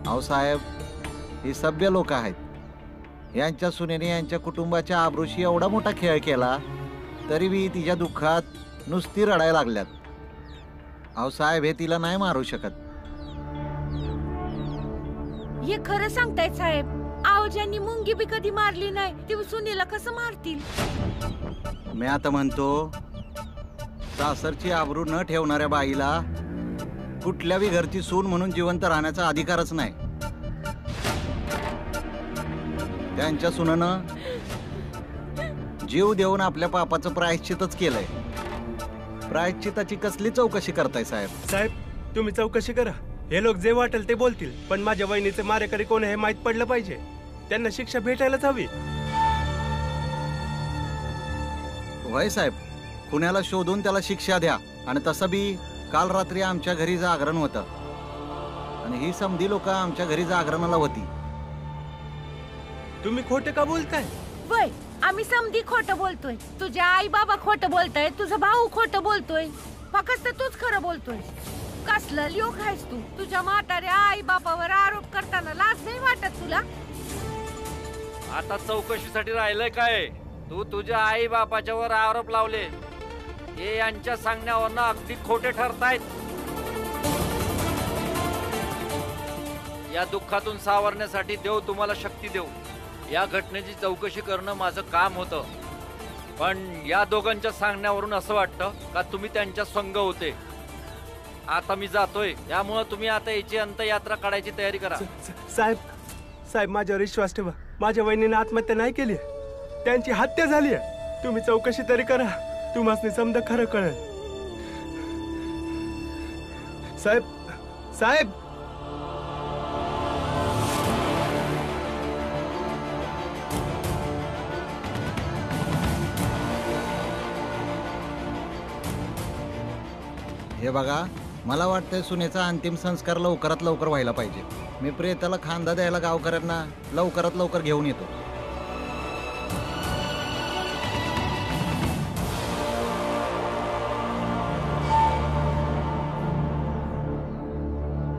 अहो साहेब, ही सभ्य लोक आहेत. यांच्या सुनेने यांच्या कुटुंबाच्या आबरूशी एवढा मोठा खेळ केला तरी बी तिच्या दुःखात नुसती रडायला लागल्यात. अहो साहेब, हे तिला नाही मारू शकत. हे खरं सांगतायत साहेब. आवजांनी मुंगी बी कधी मारली नाही, ती सुनीला कसं मारतील? मी आता म्हणतो, सासरची आबरू न ठेवणाऱ्या बाईला कुठल्या बी घरची सून म्हणून जिवंत राहण्याचा अधिकारच नाही. त्यांच्या सुनेनं जीव देऊन आपल्या पापाचं प्रायश्चितच केलंय. प्रायश्चिताची कसली चौकशी करताय साहेब? साहेब, तुम्ही चौकशी करा. हे लोक जे वाटेल ते बोलतील, पण माझ्या वहिनीचे मारेकरी कोण हे माहित पडलं पाहिजे. त्यांना शिक्षा भेटायलाच हवी. होय साहेब, कुणाला शोधून त्याला शिक्षा द्या. आणि तसं बी काल रात्री आमच्या घरी जागरण होतं आणि ही समधी लोक आमच्या घरी जागरणाला होती. तुम्ही खोटे का बोलताय? वय, आम्ही समधी खोटं बोलतोय. तुझ्या आई बाबा खोटं बोलताय, तुझा भाऊ खोटं बोलतोय, फक्त तूच खरं बोलतोय. कसलं लोक आहेस तू? तुझ्या म्हाताऱ्या आई बापावर आरोप करताना लाज नाही वाटत तुला? आता चौकशीसाठी राहिलंय काय? तू तुझ्या आई बापाच्यावर आरोप लावले, हे यांच्या सांगण्यावरनं अगदी खोटे ठरतायत. या दुःखातून सावरण्यासाठी देव तुम्हाला शक्ती देऊ. या घटनेची चौकशी करणं माझं काम होतं, पण या दोघांच्या सांगण्यावरून असं वाटतं का तुम्ही त्यांच्या संग होते. आता मी जातोय, त्यामुळे तुम्ही आता याची अंत्ययात्रा काढायची तयारी करा. साहेब, साहेब माझ्यावर विश्वास ठेवा. माझ्या वहिनीने आत्महत्या नाही केली, त्यांची हत्या झाली आहे. तुम्ही चौकशी तरी करा, तुम्हाला समजा खरं कळेल. साहेब, साहेब, हे बघा, मला वाटतंय सुनेचा अंतिम संस्कार लवकरात लवकर व्हायला पाहिजे. मी प्रेताला खांदा द्यायला गावकऱ्यांना लवकरात लवकर घेऊन येतो.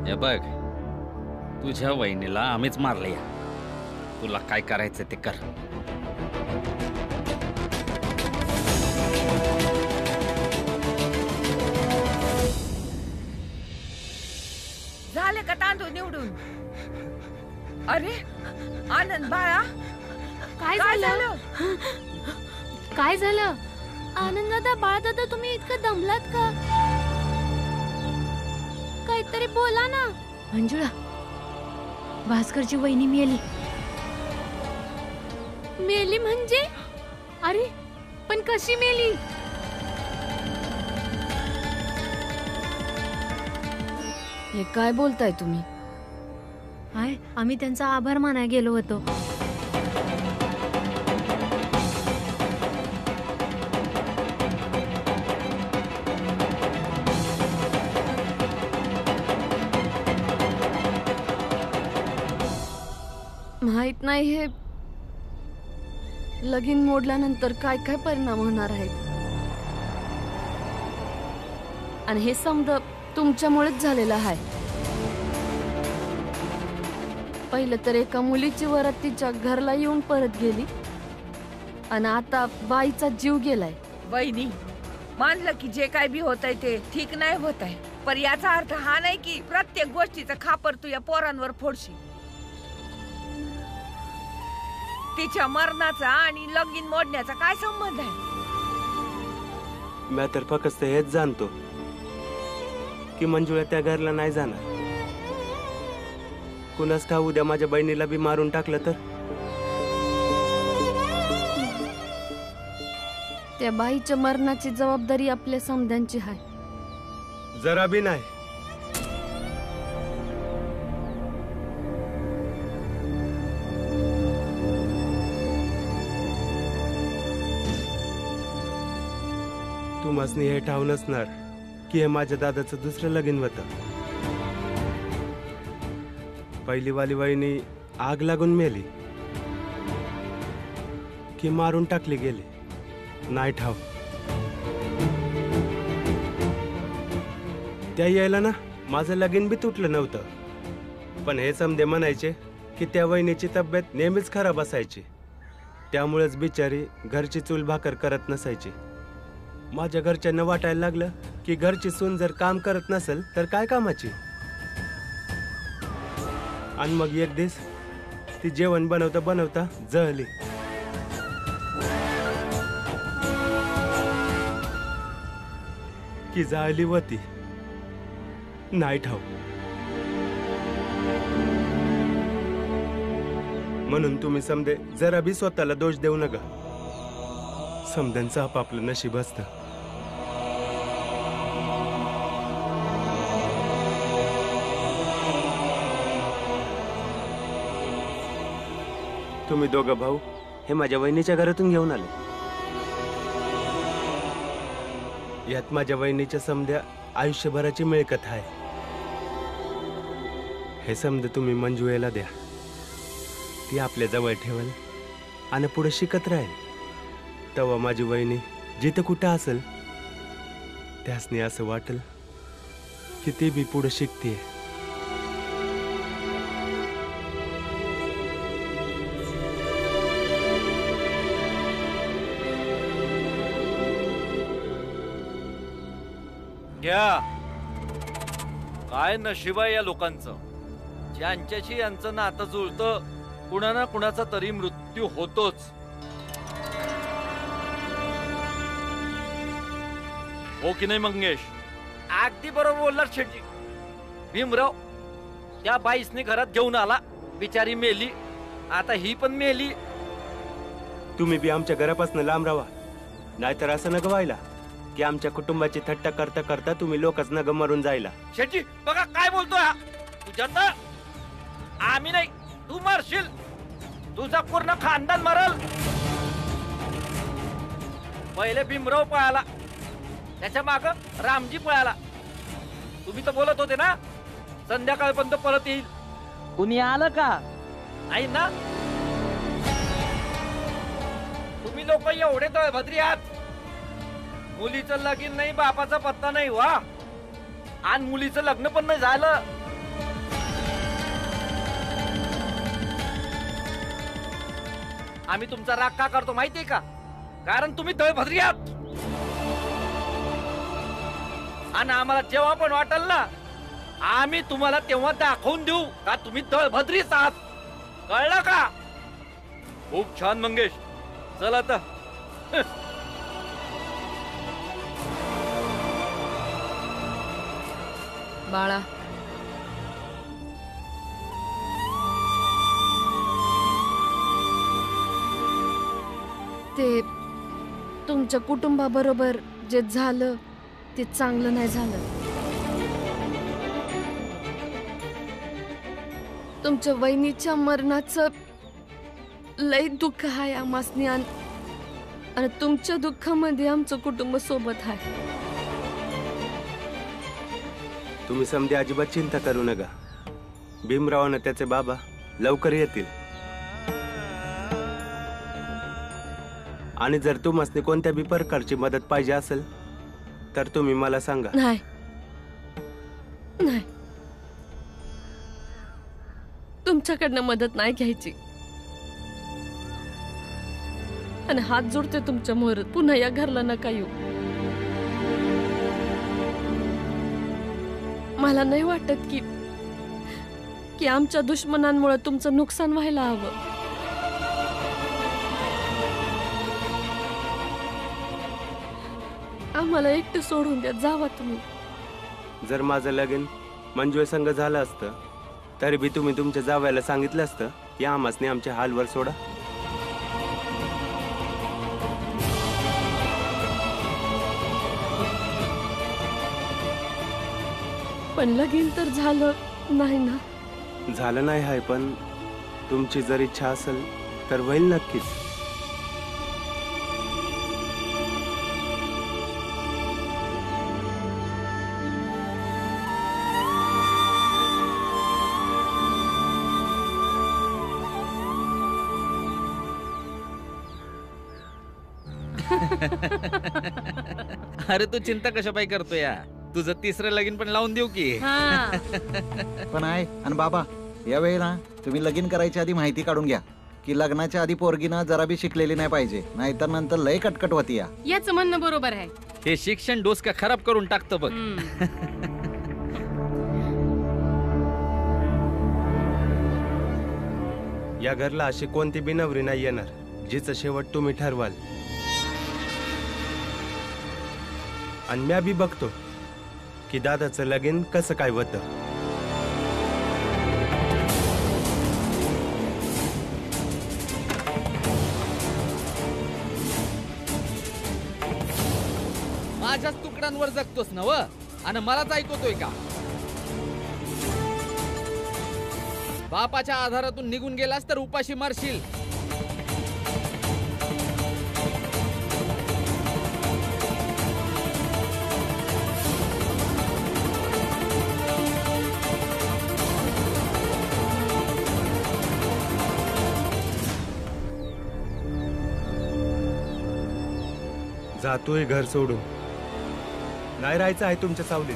हे बघ, तुझ्या वहिनीला आम्हीच मारले. तुला काय करायचं ते कर. झाले का तांदूळ निवडून? अरे आनंद बाळा, काय झालं? काय झालं? आनंद दादा, बाळ दादा, तुम्ही इतकं दमलात का? काहीतरी बोला ना. मंजुळा, भास्करची वहिनी मेली. मेली म्हणजे? अरे पण कशी मेली? हे काय बोलताय तुम्ही? हाय, आम्ही त्यांचा आभार मानायला गेलो होतो. माहित नाही हे लगीन मोडल्यानंतर काय काय परिणाम होणार आहेत, आणि हे समज तुमच्यामुळेच झालेलं आहे. पहिलं तर एका मुलीची वरात तिच्या घरला येऊन परत गेली, आणि आता बाईचा जीव गेलाय. वहिनी, मानलं की जे काय बी होत आहे ते ठीक नाही होत आहे, पण याचा अर्थ हा नाही की प्रत्येक गोष्टीचा खापर तू या पोरांवर फोडशी. तिच्या मरणाचा आणि लगीन मोडण्याचा काय संबंध आहे? मी तर फक्त हेच जाणतो की मंजुळा त्या घरला नाही जाणार. कुणास ठाऊक उद्या माझ्या बहिणीला बी मारून टाकलं तर? त्या बाईच्या मरणाची जबाबदारी आपल्या समध्यांची आहे. जरा बी नाही. तुम्हासनी हे ठाव नसणार की हे माझ्या दादाचं दुसरं लगीन होतं. पहिली वाली वहिनी आग लागून मेली की मारून टाकली गेली, नाही ठाव. त्या यायला ना माझं लगीन बी तुटलं नव्हतं, पण हे समजे म्हणायचे की त्या वहिनीची तब्येत नेहमीच खराब असायची, त्यामुळेच बिचारी घरची चूल भाकर करत नसायची. माझ्या घरच्यांना वाटायला लागलं की घरची सून जर काम करत नसेल तर काय कामाची. आणि मग एक दिवस ती जेवण बनवता बनवता जळली. की जाळली होती नाही ठाऊ. म्हणून तुम्ही समजे जरा बी स्वतःला दोष देऊ नका. समद्यांचं आपापलं नशीब असतं. तुम्ही दोघं भाऊ हे माझ्या वहिनीच्या घरातून घेऊन आले. यात माझ्या वहिनीच्या समध्या आयुष्यभराची मिळकत आहे. हे समज तुम्ही मंजुळेला द्या. ती आपल्या जवळ ठेवल आणि पुढे शिकत राहील. तेव्हा माझी वहिनी जिथं कुठं असेल त्यासनी असं वाटेल की ती बी पुढे शिकते. घ्या. काय नशीब आहे या लोकांचं, ज्यांच्याशी यांचं नातं जुळतं कुणा ना कुणाचा तरी मृत्यू होतोच. हो की नाही मंगेश? अगदी बरोबर बोललात शेटजी. भीमराव त्या बाईसने घरात घेऊन आला, बिचारी मेली, आता ही पण मेली. तुम्ही बी आमच्या घरापासून लांब राहा, नाहीतर असं नका व्हायला की आमच्या कुटुंबाची थट्टा करता करता तुम्ही लोकच नग मरून जायला. शेटजी बघा काय बोलतोय हा. तुझ्या तर आम्ही नाही, तू मरशील. तुझा पूर्ण खानदान मरल. पहिले भीमराव पळाला, त्याच्या माग रामजी पळाला. तुम्ही तर बोलत होते ना संध्याकाळपर्यंत परत येईल. कुणी आलं का? नाही ना? तुम्ही लोक एवढे दळभद्री आहात. मुलीचं लगीन नाही, बापाचा पत्ता नाही वा, आणि मुलीचं लग्न पण नाही झालं. आम्ही तुमचा राग का करतो माहितीये का? कारण तुम्ही दळभद्री आहात. आणि आम्हाला जेव्हा पण वाटेल ना आम्ही तुम्हाला तेव्हा दाखवून देऊ का तुम्ही दळभद्रीच आहात. कळलं का? खूप छान मंगेश. चल आता. बाळा, ते तुमच्या कुटुंबाबरोबर जे झालं ते चांगलं नाही झालं. तुमच्या वहिनीच्या मरणाचं लय दुःख आहे आम्हासनी, आणि तुमच्या दुःखामध्ये आमचं कुटुंब सोबत आहे. तुम्ही समजे अजिबात चिंता करू नका. भीमरावानं त्याचे बाबा लवकर येतील. आणि जर तुम्हाला कोणत्या बी प्रकारची मदत पाहिजे असेल तर तुम्ही मला सांगा. नाही नाही, तुमच्याकडनं मदत नाही घ्यायची. आणि हात जोडते तुमच्या मोहर, पुन्हा या घरला नका येऊ. मला नाही वाटत की आमच्या दुश्मनांमुळे तुमचं नुकसान व्हायला हवं. आम्हाला एकटं सोडून द्या, जावा तुम्ही. जर माझं लगीन मंजुळे संग झालं असतं तरी बी तुम्ही तुमच्या जावयाला सांगितलं असतं की आम्हासने आमच्या हालवर सोडा. पण लगीन तर झालं नाही ना? झालं नाही आहे, पण तुमची जर इच्छा असेल तर होईल नक्कीच. अरे तू चिंता कशा पायी करतोय? तुझं तिसरं लगीन पण लावून देऊ की? पण आहे आणि बाबा यावेळी ना तुम्ही लगीन करायच्या आधी माहिती काढून घ्या की लग्नाच्या आधी पोरगीनं जरा बी शिकलेली नाही पाहिजे, नाहीतर नंतर लय कटकट होती या. याच म्हणणं बरोबर आहे. हे शिक्षण डोसका खराब करून टाकतं बघ. या घरला अशी कोणती बिनवरी नाही येणार जिचं शेवट तुम्ही ठरवाल. आणि म्या बी बघतो की दादाचं लगीन कसं काय होतं. माझ्याच तुकड्यांवर जगतोस ना व आणि मलाच ऐकवतोय का? बापाच्या आधारातून निघून गेलास तर उपाशी मारशील. जातोय घर सोडून. नाही राहायचं आहे तुमच्या सावलीत,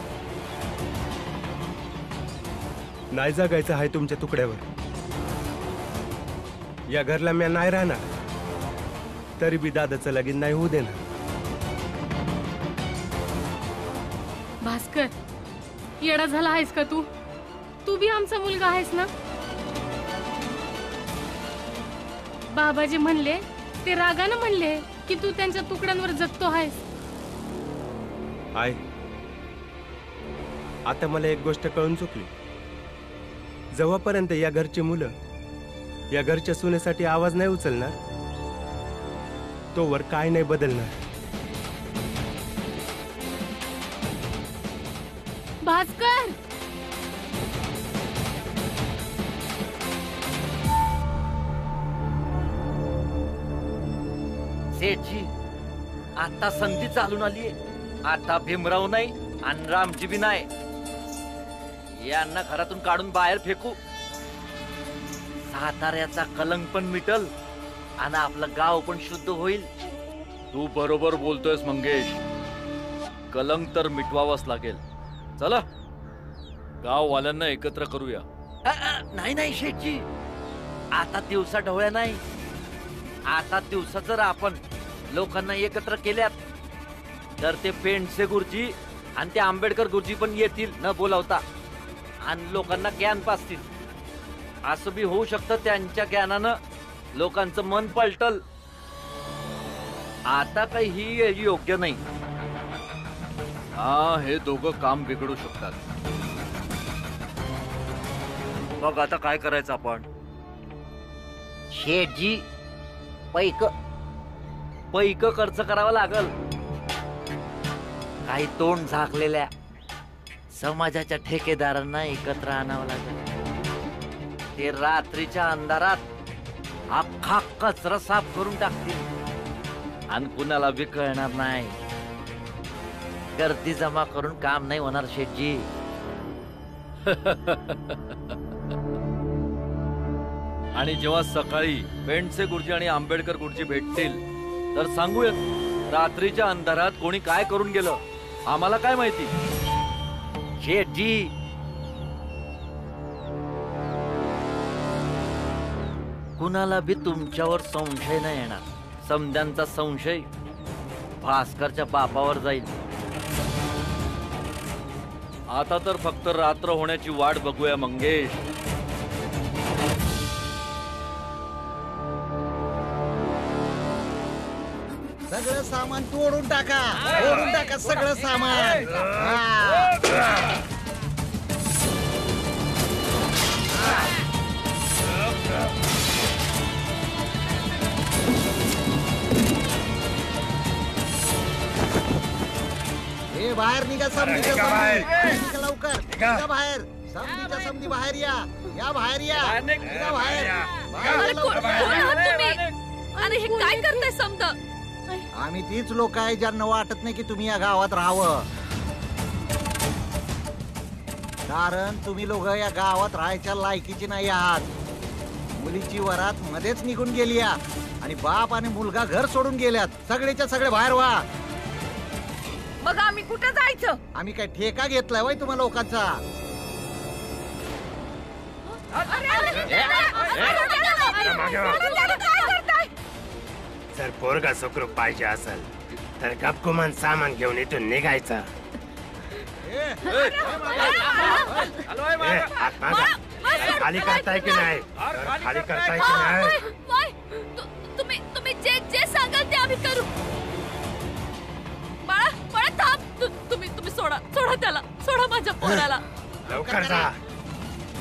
नाही जगायचं आहे तुमच्या तुकड्यावर. या घरला मी नाही राहणार, तरी बी दादाचं लगीन नाही होऊ देणार. भास्कर, येडा झाला आहेस का तू? तू बी आमचा मुलगा आहेस ना? बाबाजी म्हणले ते रागानं म्हणले की तू त्यांच्या तुकड्यांवर जगतो आहेस. आहे. आता मला एक गोष्ट कळून चुकली. जेव्हापर्यंत या घरची मुलं या घरच्या सुनेसाठी आवाज नाही उचलणार, तोवर काय नाही बदलणार. भास्कर, सेठजी, आता संधी चालून आलीये. आता भीमराव नाही आणि रामजी बी नाही. यांना घरातून काढून बाहेर फेकू. साताऱ्याचा कलंक पण मिटल आणि आपलं गाव पण शुद्ध होईल. तू बरोबर बोलतोयस मंगेश. कलंक तर मिटवावंच लागेल. चला गाववाल्यांना एकत्र करूया. नाही नाही शेठजी, आता दिवसा ढवळ्या नाही. आता दिवसा जर आपण लोकांना एकत्र केल्यात तर ते पेंडसे गुरुजी आणि ते आंबेडकर गुरुजी पण येतील न बोलावता आणि लोकांना ज्ञान पाचतील. असं बी होऊ शकतं त्यांच्या ज्ञानानं लोकांचं मन पलटल. आता काही ही योग्य नाही. हा, हे दोघं काम बिघडू शकतात. मग आता काय करायचं आपण? शेठजी, पैक खर्च करावा लागल. काही तोंड झाकलेल्या समाजाच्या ठेकेदारांना एकत्र आणावं लागेल. ते रात्रीच्या अंधारात अख्खा कचरा साफ करून टाकतील आणि कुणाला बी कळणार नाही. गर्दी जमा करून काम नाही होणार शेठजी. आणि जेव्हा सकाळी पेंडसे गुरुजी आणि आंबेडकर गुरुजी भेटतील तर सांगूयात रात्रीच्या अंधारात कोणी काय करून गेलं. आम्हाला काय माहिती शेठजी. कुणाला बी तुमच्यावर संशय नाही येणार. समद्यांचा संशय भास्करच्या बापावर जाईल. आता तर फक्त रात्र होण्याची वाट बघूया मंगेश. सगळं सामान तोडून टाका, तोडून टाका सगळं सामान. हा. हे बाहेर निघा, समधीच्या समधी. निघा लवकर, निघा बाहेर. समधीच्या समधी बाहेर या. या बाहेर या. निघा बाहेर. बाहेर लवकर. अरे हे काय करताय समजा? आम्ही तीच लोक आहे ज्यांना वाटत नाही की तुम्ही या गावात राहावं. कारण तुम्ही लोक या गावात राहायच्या लायकीची नाही आहात. मुलीची वरात मध्येच निघून गेली आणि बाप आणि मुलगा घर सोडून गेल्यात. सगळेच्या सगळे बाहेर व्हा. मग आम्ही कुठं जायचं? आम्ही काय ठेका घेतलाय वय तुम्हा लोकांचा? अरे काय करताय? जर पोरगा सुखरूप पाहिजे असेल तर गपगुमान सामान घेऊन इथून निघायचं. खाली करताय की नाही? खाली करताय की नाही? तुम्ही जे सांगाल ते आम्ही करू. बाळा बाळा थांब. तुम्ही सोडा त्याला. सोडा माझ्या पोराला. लवकर जा.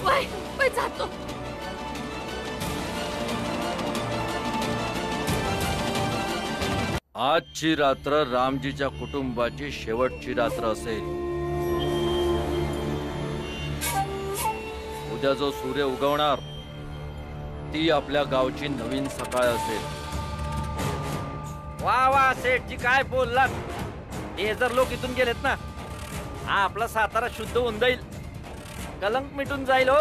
वय जातो. आजची रात्र रामजीच्या कुटुंबाची शेवटची रात्र असेल. उद्या जो सूर्य उगवणार ती आपल्या गावची नवीन सकाळ असेल. वा वा सेठजी काय बोललात. हे जर लोक इथून गेलेत ना हा आपला सातारा शुद्ध होऊन जाईल. कलंक मिटून जाईल हो.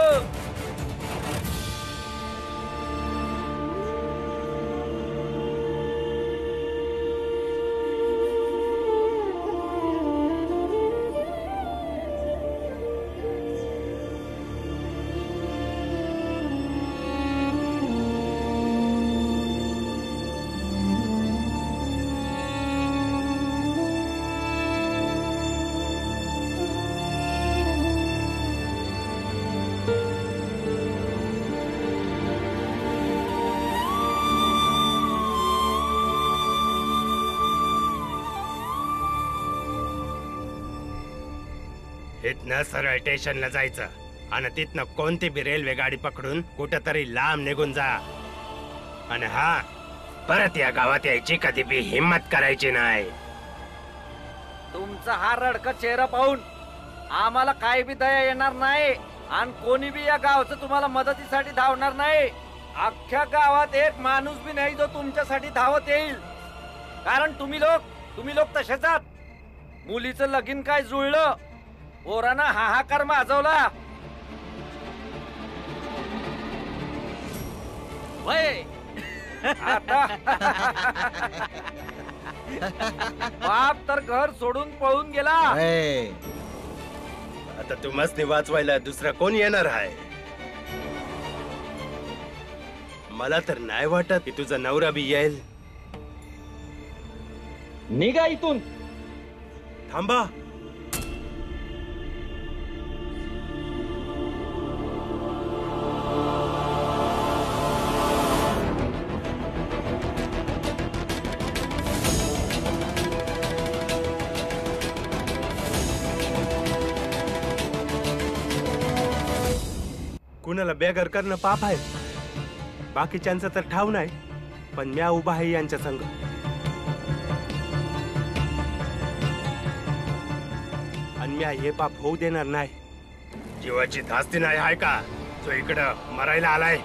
इथनं सरळ स्टेशनला जायचं आणि तिथनं कोणती बी रेल्वे गाडी पकडून कुठेतरी लांब निघून जा. आणि हा परत या गावात यायची कधी बी हिम्मत करायची नाही. तुमचा हा रडका चेहरा पाहून आम्हाला काय बी दया येणार नाही आणि कोणी बी या गावचं तुम्हाला मदतीसाठी धावणार नाही. अख्ख्या गावात एक माणूस बी नाही जो तुमच्यासाठी धावत येईल. कारण तुम्ही लोक तसेच आहात. मुलीचं लगीन काय जुळलं पोरांना हाहाकार माजवला. वय आता बाप तर घर सोडून पळून गेला. आता तुम्हाला वाचवायला दुसरा कोण येणार आहे? मला तर नाही वाटत की तुझा नवरा बी येईल. निघा इथून. थांबा. कुणाला बेघर करणं पाप आहे. बाकीच्यांचं तर ठाव नाही पण म्या उभा आहे यांच्या संग. आणि म्या हे पाप होऊ देणार नाही. जीवाची धास्ती नाही आहे का तो इकडं मरायला आलाय.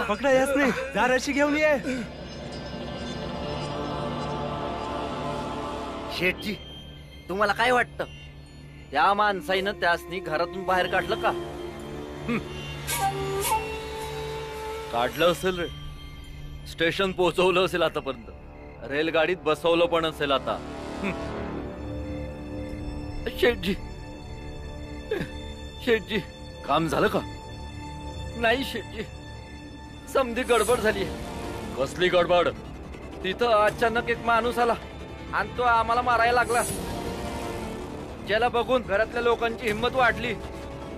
पकडा याच नाही. दाराशी घेऊन ये. शेठजी तुम्हाला काय वाटतं त्या माणसाईनं त्यासनी घरातून बाहेर काढलं का? काढलं असेल रे. स्टेशन पोहोचवलं असेल आतापर्यंत. रेलगाडीत बसवलं पण असेल आता. शेठजी काम झालं का? नाही शेठजी समधी गडबड झाली. कसली गडबड? तिथं अचानक एक माणूस आला आणि तो आम्हाला मारायला लागला. ज्याला बघून घरातल्या लोकांची हिंमत वाढली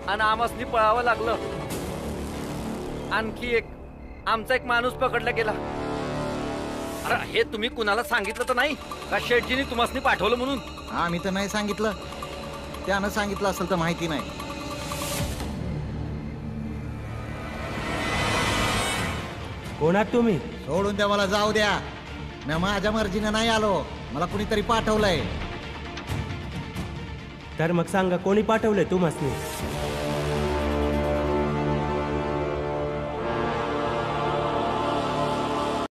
आणि आमासनी पळावं लागलं. आणखी एक आमचा एक माणूस पकडला गेला. अरे हे तुम्ही कुणाला सांगितलं तर नाही का शेठजीनी तुम्हाला पाठवलं म्हणून? आम्ही तर नाही सांगितलं, त्यानं सांगितलं असेल तर माहिती नाही. कोण आहात तुम्ही? सोडून द्या, मला जाऊ द्या. मी माझ्या मर्जीने नाही आलो, मला कुणीतरी पाठवलंय. तर मग सांगा कोणी पाठवलंय तुम्हाला?